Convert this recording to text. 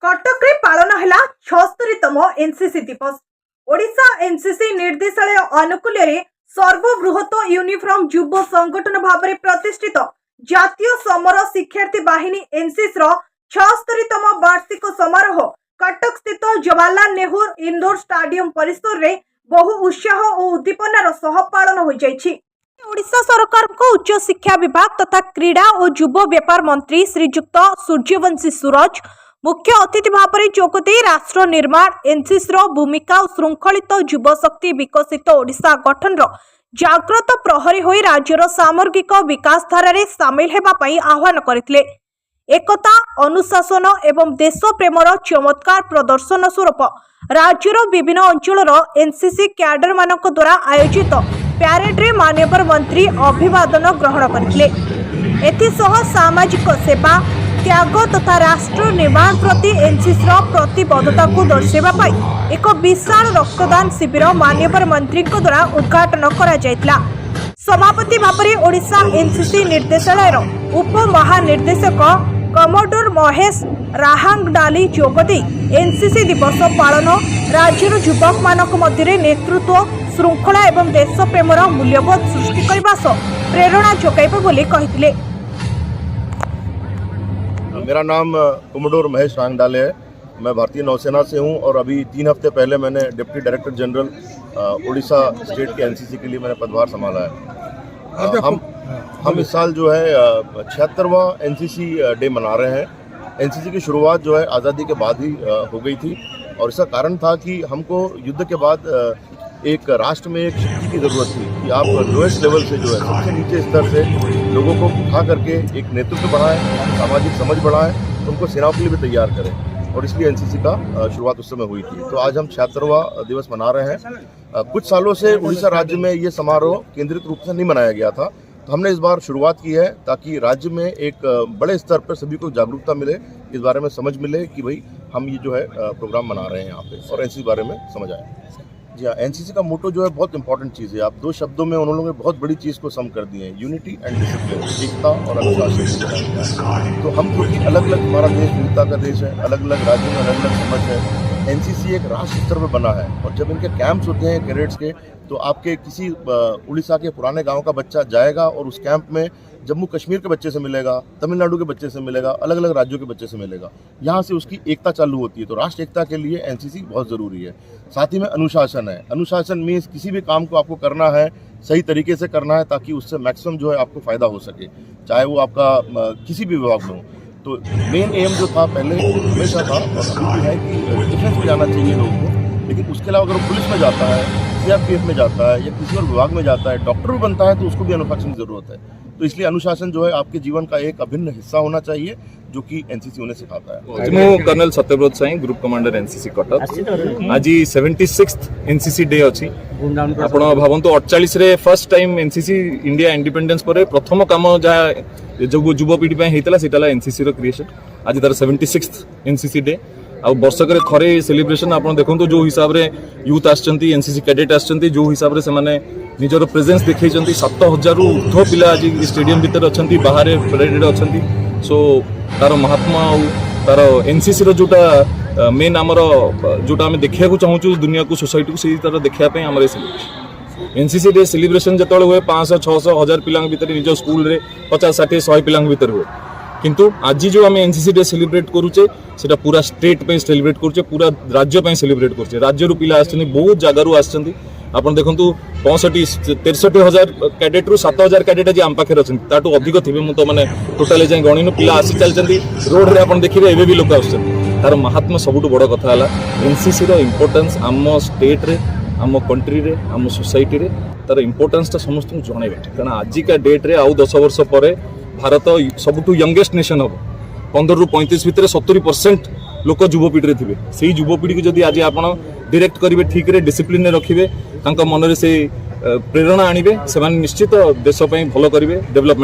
कटक रे पालन है 76तम एनसीसी दिवस। ओडिशा एनसीसी निर्देशालय अनुकूल सर्वबृहत यूनिफॉर्म युव संगठन भाव में प्रतिष्ठित जातीय समर शिक्षार्थी बाहिनी एनसीसी 76तम वार्षिक समारोह कटक स्थित जवाहरलाल नेहरू इंडोर स्टाडियम परिसर में बहु उत्साह और उद्दीपनार सह पालन हो जाइछि। ओडिशा सरकार को उच्च शिक्षा विभाग तथा क्रीड़ा और युव व्यापार मंत्री श्रीजुक्त सूर्यवंशी सूरज मुख्य अतिथि भाव में जोगदे राष्ट्र निर्माण एनसीसी भूमिका और श्रृंखलित युव शक्ति विकसित ओडिशा गठन जाग्रत प्रहरी होई राज्यर सामर्गिक विकास धारा में सामिल होगापी आह्वान करथिले। एकता अनुशासन एवं देश प्रेमर चमत्कार प्रदर्शन स्वरूप राज्यर विभिन्न अंचल एनसीसी कैडर मानक द्वारा आयोजित प्यारेड रे माननीय मंत्री अभिवादन ग्रहण करथिले। एथिसह सामाजिक सेवा त्याग तथा राष्ट्र निर्माण प्रति एनसीसी प्रतिबद्धता को दर्शाइबा एक विशाल रक्तदान शिविर माननीय मंत्री द्वारा उद्घाटन करा जायतिला। सभापति भाव में ओडिशा एनसीसी निर्देशालय उप महानिर्देशक कमोडोर महेश राहांगडाली जोगदे एनसीसी दिवस पालन राज्यर युवक मानक मध्य नेतृत्व श्रृंखला एवं देश प्रेमर मूल्यबोध सृष्टि करने सह प्रेरणा जोगाइबे बोली कहिथिले। मेरा नाम कमोडोर महेश राहांगडाले है। मैं भारतीय नौसेना से हूं और अभी 3 हफ्ते पहले मैंने deputy director general Orissa state के एनसीसी के लिए मैंने पदभार संभाला है। हम इस साल जो है 76वां एनसीसी डे मना रहे हैं। एनसीसी की शुरुआत जो है आज़ादी के बाद ही हो गई थी और इसका कारण था कि हमको युद्ध के बाद एक राष्ट्र में एक शक्ति की ज़रूरत थी कि आप लोएस्ट लेवल से जो है सबसे नीचे स्तर से लोगों को उठा करके एक नेतृत्व बढ़ाएं, सामाजिक समझ बढ़ाएं, उनको सेनाओं के लिए भी तैयार करें और इसलिए एनसीसी का शुरुआत उस समय हुई थी। तो आज हम 76वां दिवस मना रहे हैं। कुछ सालों से उड़ीसा राज्य में ये समारोह केंद्रित रूप से नहीं मनाया गया था, तो हमने इस बार शुरुआत की है ताकि राज्य में एक बड़े स्तर पर सभी को जागरूकता मिले, इस बारे में समझ मिले कि भाई हम ये जो है प्रोग्राम मना रहे हैं यहाँ पे और एनसीसी बारे में समझ आए। जी हाँ, एनसीसी का मोटो जो है बहुत इंपॉर्टेंट चीज़ है। आप 2 शब्दों में उन लोगों ने बहुत बड़ी चीज़ को सम कर दिए हैं, यूनिटी एंड डिसिप्लिन, एकता और अनुशासन। तो हम क्योंकि अलग अलग हमारा देश विविधता का देश है, अलग अलग राज्यों में अलग अलग समझ है। एनसीसी एक राष्ट्र स्तर पर बना है और जब इनके कैंप्स होते हैं कैडेट्स के, तो आपके किसी उड़ीसा के पुराने गांव का बच्चा जाएगा और उस कैंप में जम्मू कश्मीर के बच्चे से मिलेगा, तमिलनाडु के बच्चे से मिलेगा, अलग अलग राज्यों के बच्चे से मिलेगा। यहाँ से उसकी एकता चालू होती है। तो राष्ट्र एकता के लिए एनसीसी बहुत ज़रूरी है। साथ ही में अनुशासन है। अनुशासन मीन्स किसी भी काम को आपको करना है सही तरीके से करना है ताकि उससे मैक्सिमम जो है आपको फ़ायदा हो सके, चाहे वो आपका किसी भी विभाग में हो। तो मेन एम जो था पहले हमेशा था और अभी भी है कि डिफेंस में जाना चाहिए लोगों को, लेकिन उसके अलावा अगर वो पुलिस में जाता है, सीआरपीएफ में जाता है या किसी और विभाग में जाता है, डॉक्टर भी बनता है, तो उसको भी अनुशासन की ज़रूरत है। तो इसलिए अनुशासन जो है आपके जीवन का एक अभिन्न हिस्सा होना चाहिए, जो कि एनसीसी उन्हें सिखाता है। मैं colonel Satyavrat Sai, group commander NCC Cuttack. आज 76th एनसीसी डे अच्छी। आपण भावंतु 48 रे first time NCC India independence पर प्रथम काम जहाँ युवपीढ़ी होता है एनसीसी क्रिएशन। आज तार 76th एनसीसी डे आ वर्षक थरे सेलिब्रेशन आप देखो जो हिसाब रे यूथ आसचंती, एनसीसी कैडेट आसचंती, जो हिसाब रे से माने निजर प्रेजेंस देखैचंती। 7000 रु ऊर्ध्व पिला आज स्टेडियम भीतर अछंती, बाहर परेड अछंती। सो तार महात्मा तार एनसीसी रो जोटा मेन आमर जोटा आम देखा चाहूँ दुनिया को सोसाइटी को से तार देखापी आम एनसीसी डे सेलिब्रेशन जो हुए 500, 600, 1000 पिला भीतर निज स्कूल रे 50, 60, 100 पिला भीतर हुए। किंतु आज जो आम एनसीसी डे सेलिब्रेट करूचे सेटा पूरा स्टेट पे सेलिब्रेट करूचे, पूरा राज्य पे सेलिब्रेट करूचे। राज्य रु पिला आछन, बहुत जगह रु आछन। आपण देखंतु 65-63,000 कैडेट रु 7,000 कैडेट आज आम पाखे अछन, ताटू अधिक थिबे। मु तो माने टोटल जाय गणिनु पिला आसी चलचंती रोड रे। आपण देखिबे एबे भी लोक आछन। तार महात्मा सबुटु बड़ कथा हला एनसीसी रो इंपोर्टेंस आम स्टेट रे, आम कंट्री रे, आम सोसाइटी रे तार इंपोर्टेंस ता समस्त को जणैबे। कारण आज का डेट रे आउ 10 वर्ष परे भारत सबुठु यंगेस्ट नेशन हम। 15 रु 35 भितर 70% लोक युवपीढ़ी थे। से युवपीढ़ी को जदि आज आप डायरेक्ट करेंगे, ठीक रे डिसिप्लिन रखिए, मन से प्रेरणा आनिबे, से निश्चित देश भल करेंगे, डेवलपमेंट।